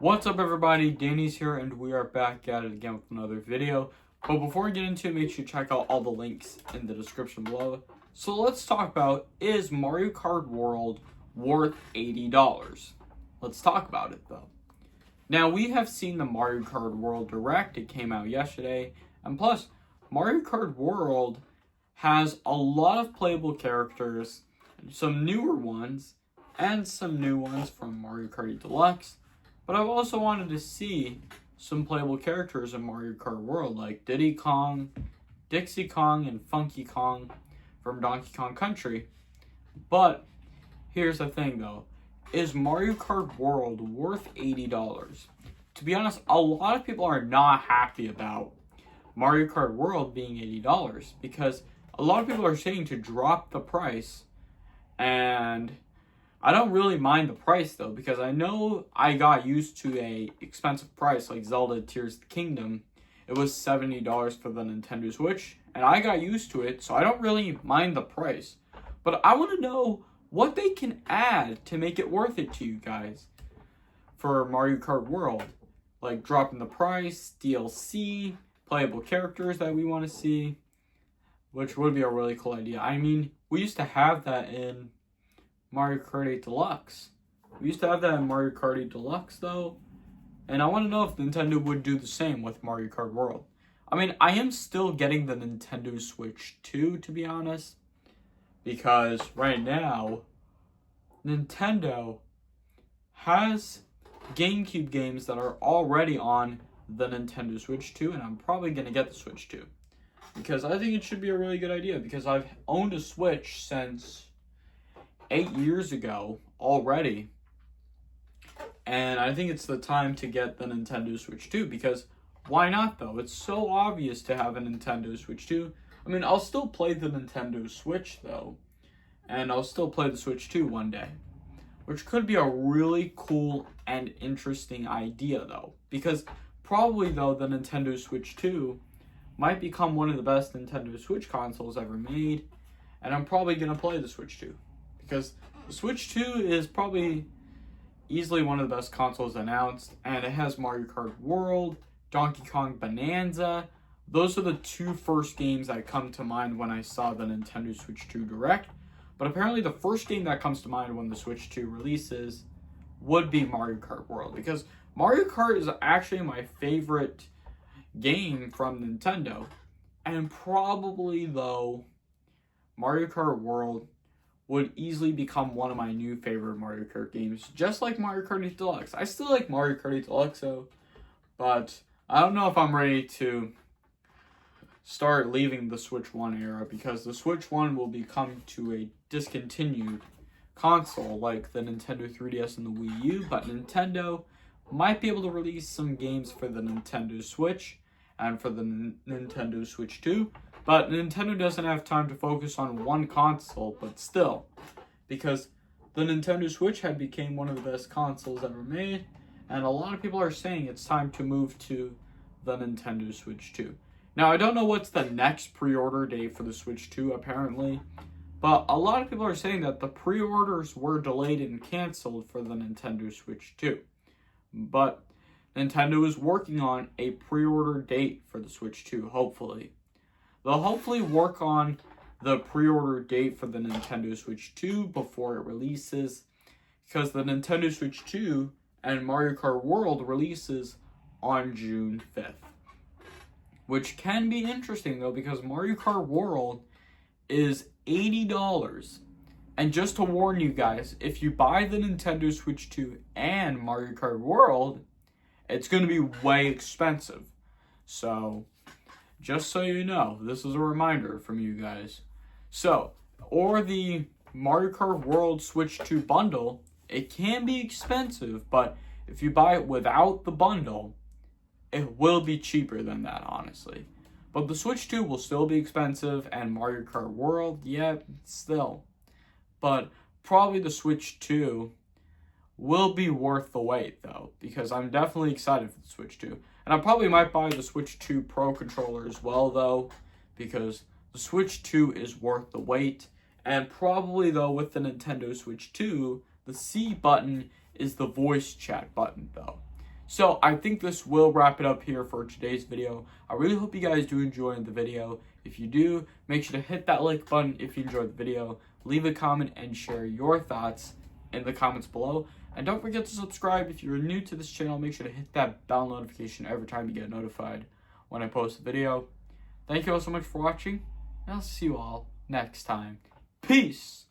What's up everybody, Danny's here and we are back at it again with another video. But before we get into it, make sure you check out all the links in the description below. So let's talk about, is Mario Kart World worth $80? Let's talk about it though. Now we have seen the Mario Kart World Direct, it came out yesterday, and plus Mario Kart World has a lot of playable characters, some newer ones, and some new ones from Mario Kart Deluxe. But I've also wanted to see some playable characters in Mario Kart World, like Diddy Kong, Dixie Kong, and Funky Kong from Donkey Kong Country. But here's the thing though, is Mario Kart World worth $80? To be honest, a lot of people are not happy about Mario Kart World being $80 because a lot of people are saying to drop the price, and I don't really mind the price though, because I know I got used to a expensive price like Zelda Tears of the Kingdom. It was $70 for the Nintendo Switch, and I got used to it, so I don't really mind the price. But I want to know what they can add to make it worth it to you guys for Mario Kart World. Like dropping the price, DLC, playable characters that we want to see, which would be a really cool idea. I mean, we used to have that in Mario Kart 8 Deluxe. We used to have that in Mario Kart 8 Deluxe though, and I want to know if Nintendo would do the same with Mario Kart World. I mean, I am still getting the Nintendo Switch 2, to be honest, because right now Nintendo has GameCube games that are already on the Nintendo Switch 2, and I'm probably going to get the Switch 2 because I think it should be a really good idea, because I've owned a Switch since 8 years ago already, and I think it's the time to get the Nintendo Switch 2, because why not though? It's so obvious to have a Nintendo Switch 2. I mean, I'll still play the Nintendo Switch though, and I'll still play the Switch 2 one day, which could be a really cool and interesting idea though, because probably though the Nintendo Switch 2 might become one of the best Nintendo Switch consoles ever made, and I'm probably going to play the Switch 2. Because the Switch 2 is probably easily one of the best consoles announced, and it has Mario Kart World, Donkey Kong Bonanza. Those are the two first games that come to mind when I saw the Nintendo Switch 2 Direct. But apparently the first game that comes to mind when the Switch 2 releases would be Mario Kart World, because Mario Kart is actually my favorite game from Nintendo. And probably though, Mario Kart World would easily become one of my new favorite Mario Kart games, just like Mario Kart 8 Deluxe. I still like Mario Kart 8 Deluxe though, but I don't know if I'm ready to start leaving the Switch 1 era, because the Switch 1 will become to a discontinued console like the Nintendo 3DS and the Wii U, but Nintendo might be able to release some games for the Nintendo Switch and for the Nintendo Switch 2. But Nintendo doesn't have time to focus on one console, but still, because the Nintendo Switch had became one of the best consoles ever made, and a lot of people are saying it's time to move to the Nintendo Switch 2. Now, I don't know what's the next pre-order date for the Switch 2, apparently, but a lot of people are saying that the pre-orders were delayed and canceled for the Nintendo Switch 2. But Nintendo is working on a pre-order date for the Switch 2, hopefully. They'll hopefully work on the pre-order date for the Nintendo Switch 2 before it releases, because the Nintendo Switch 2 and Mario Kart World releases on June 5th. Which can be interesting though, because Mario Kart World is $80. And just to warn you guys, if you buy the Nintendo Switch 2 and Mario Kart World, it's going to be way expensive. So just so you know, this is a reminder from you guys. So, or the Mario Kart World Switch 2 bundle, it can be expensive, but if you buy it without the bundle, it will be cheaper than that, honestly. But the Switch 2 will still be expensive, and Mario Kart World, yeah, still. But probably the Switch 2 will be worth the wait, though, because I'm definitely excited for the Switch 2. And I probably might buy the Switch 2 Pro controller as well, though, because the Switch 2 is worth the wait. And probably, though, with the Nintendo Switch 2, the C button is the voice chat button, though. So I think this will wrap it up here for today's video. I really hope you guys do enjoy the video. If you do, make sure to hit that like button if you enjoyed the video. Leave a comment and share your thoughts in the comments below. And don't forget to subscribe if you're new to this channel. Make sure to hit that bell notification every time you get notified when I post a video. Thank you all so much for watching, and I'll see you all next time. Peace!